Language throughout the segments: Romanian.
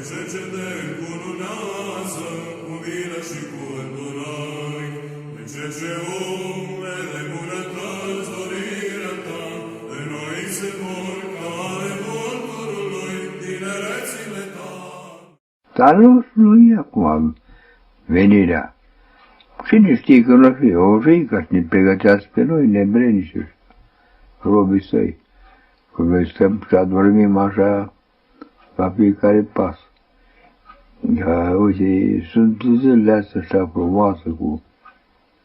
ce te încununează cu milă și cu îndurări, de ce umele bunătăți dorirea ta, în noi se vor ca ale vulturului tinerețile tale. Dar nu e acum venirea. Cine știe că nu fi? O fi ca să ne pregătească pe noi, nebrenici ăștia, robii săi. Că noi stăm și adormim așa la fiecare pas. Uite, sunt zilele astea așa frumoasă cu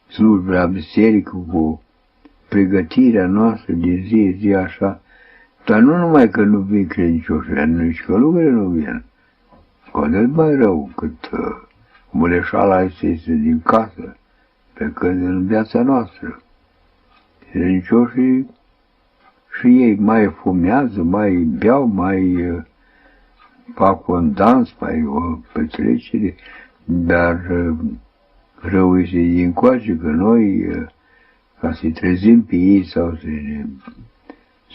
slujba la biserică, cu pregătirea noastră de zi așa. Dar nu numai că nu vin credincioșii, nici călugării nu vin. Cu atât mai rău cât muleșala este din casă, pe când în viața noastră. Credincioșii și ei mai fumează, mai beau, mai fac un dans, mai o petrecere, dar rău este din coace că noi, ca să-i trezim pe ei sau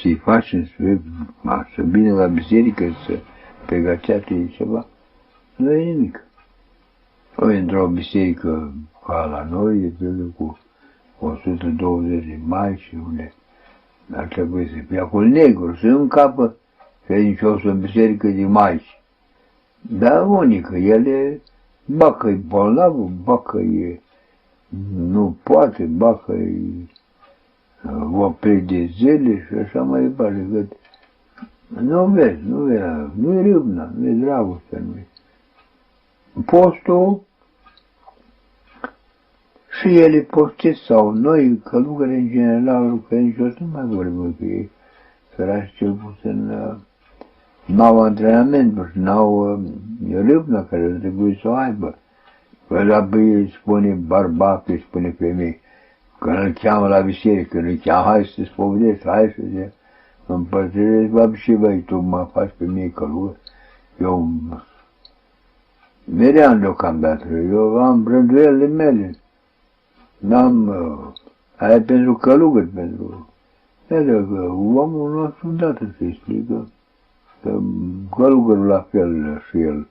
să-i facem să vină la biserică, să pregătească ceva, nu e nimic. Noi într-o biserică ca la noi, de pildă cu 120 de mai și unde ar trebui să fie acolo negru, să nu încapă credinciosul în biserică de maici. Dar unică, ele, ba că-i bolnavă, ba că nu poate, ba că-i oprit de zile și așa mai departe. Nu vezi, nu-i râvna, nu-i dragostea, nu-i. Postul și ele postesc sau noi, călugări în general, credincioși, nu mai vorbim cu ei. Sărași cel puțin n-au antrenament, n-au râvna care trebuie să o aibă. Că la îi spune bărbat, îi spune femei, că îl cheamă la biserică, îl cheamă, hai să te spovedești, hai să te împărtășești, bă, și băi, tu mă faci pe mine călugăr. Eu meream deocamdată, eu am brânduielile mele. N-am, aia pentru călugări, pentru ele, că omul nostru îndată se explică că călugărul la fel și el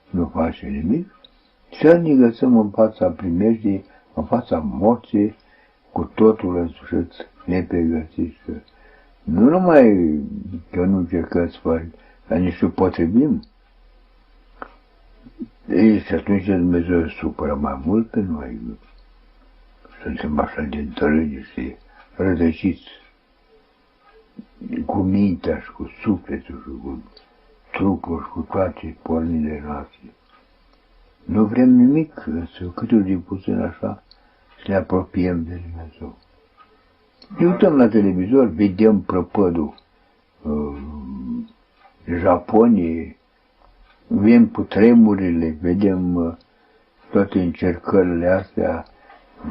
nu face nimic. Și să ne găsăm în fața primejdii, în fața morții, cu totul însușit, nepregătiți. Nu numai că nu încercăm să facem, dar nici să potrivim. Ei, și atunci Dumnezeu supără mai mult pe noi. Suntem așa de întâlniți, rădăciți cu mintea și cu sufletul și cu trupul și cu toate pornile noastre. Nu vrem nimic, însă câtul de puțin așa să ne apropiem de Dumnezeu. Ne uităm la televizor, vedem prăpădul Japoniei, vedem cutremurile, vedem toate încercările astea,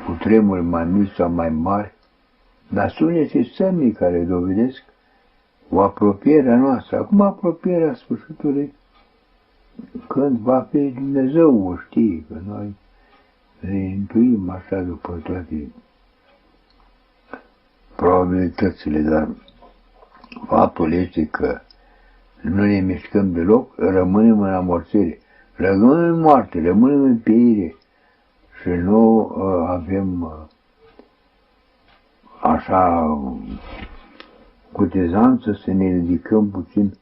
cutremuri mai mici sau mai mari, dar sunete semnii care dovedesc o apropiere a noastră. Acum apropierea sfârșitului, când va fi Dumnezeu, o știe, că noi ne intuim așa după toate probabilitățile, dar faptul este că nu ne mișcăm deloc, rămânem în amorțire, rămânem în moarte, rămânem în pieire și nu avem așa cutezanță să ne ridicăm puțin,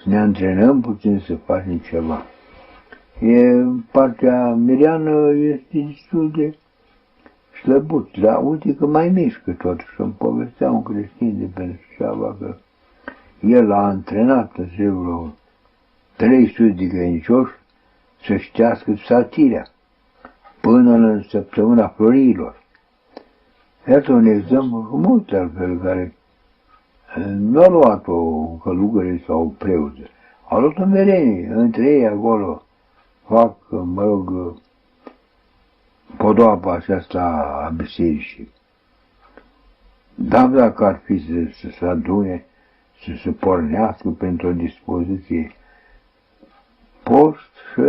să ne antrenăm puțin să facem ceva. Partea miriană este destul de slăbut, dar uite că mai mișcă totuși. Îmi povestea un creștin de pe Șava că el a antrenat între vreo 300 de credincioși să ștească psaltirea până în săptămâna florilor. Iată un exemplu frumos de altfel care nu a luat-o călugării sau preoți. Au luat-o merenii, între ei acolo fac, mă rog, podoaba aceasta a bisericii. Dar dacă ar fi să se adune, să se pornească pentru o dispoziție post și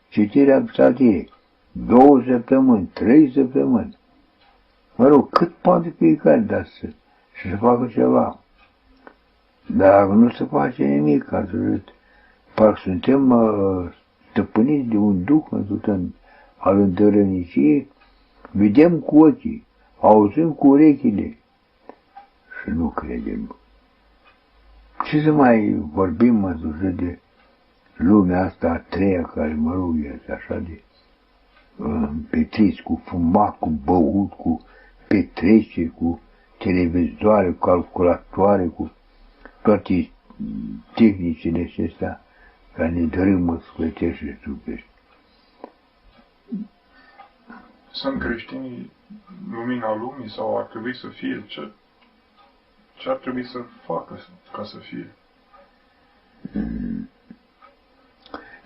citirea psaltirii, 2 săptămâni, 3 săptămâni. Mă rog, cât poate fiecare, dar să facă ceva. Dar nu se face nimic, atât. Parcă suntem stăpâniți de un duh însuțit al îndărăniciei, vedem cu ochii, auzim cu urechile și nu credem. Ce să mai vorbim însuțit de lumea asta a treia care, mă rog, este așa de petriți cu fumat, cu băut, cu petreceri, cu televizoare, cu calculatoare, cu toate tehnicile acestea care ne dărâmă sufletești și trupești. Sunt creștinii lumina lumii sau ar trebui să fie? Ce ar trebui să facă ca să fie?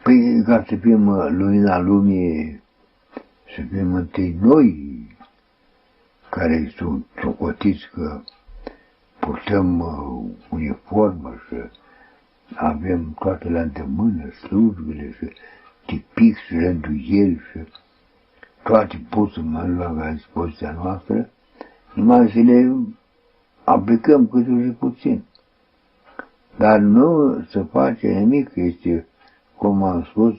Păi, ca să fim lumina lumii, să fim întâi noi care sunt socotiți că purtăm uniformă și avem toate la îndemână, slujbele și tipic și rânduieli și toate pot să mă la dispoziția noastră, numai să le aplicăm cât și puțin. Dar nu să face nimic, este, cum am spus,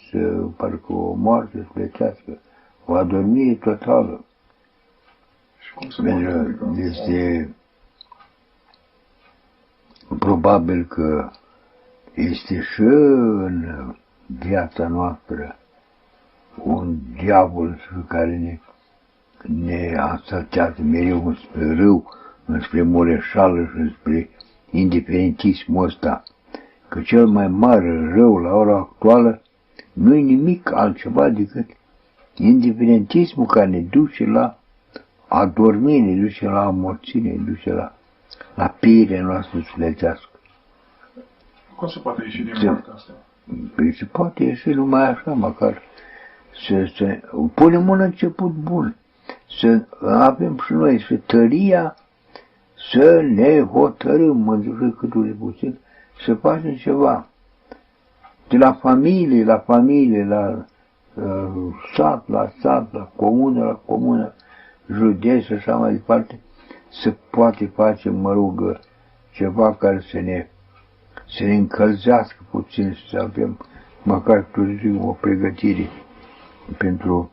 parcă o moarte sufletească, o adormire totală. Și cum se poate este probabil că este și în viața noastră un diavol care ne asaltează mereu înspre râu, înspre moreșală și înspre indiferentismul ăsta. Că cel mai mare rău la ora actuală nu e nimic altceva decât indiferentismul care ne duce la adormire, ne duce la amorțire, ne duce la pieirea noastră sufletească. Cum se poate ieși din moartea asta? Păi se poate ieși numai așa, măcar să punem un început bun, să avem și noi să tăria, să ne hotărâm, în câtul de puțin, să facem ceva. De la familie, la sat, la sat, la comună, județ și așa mai departe, să poate face, mă rog, ceva care să ne încălzească puțin, să avem măcar o pregătire pentru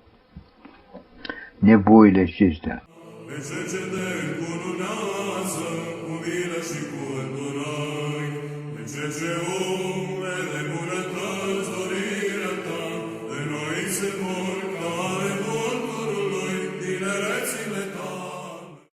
nevoile acestea. Pe cel ce te încununează cu milă și cu îndurări, pe cel ce umele bunătăți dorirea ta, în noi se vor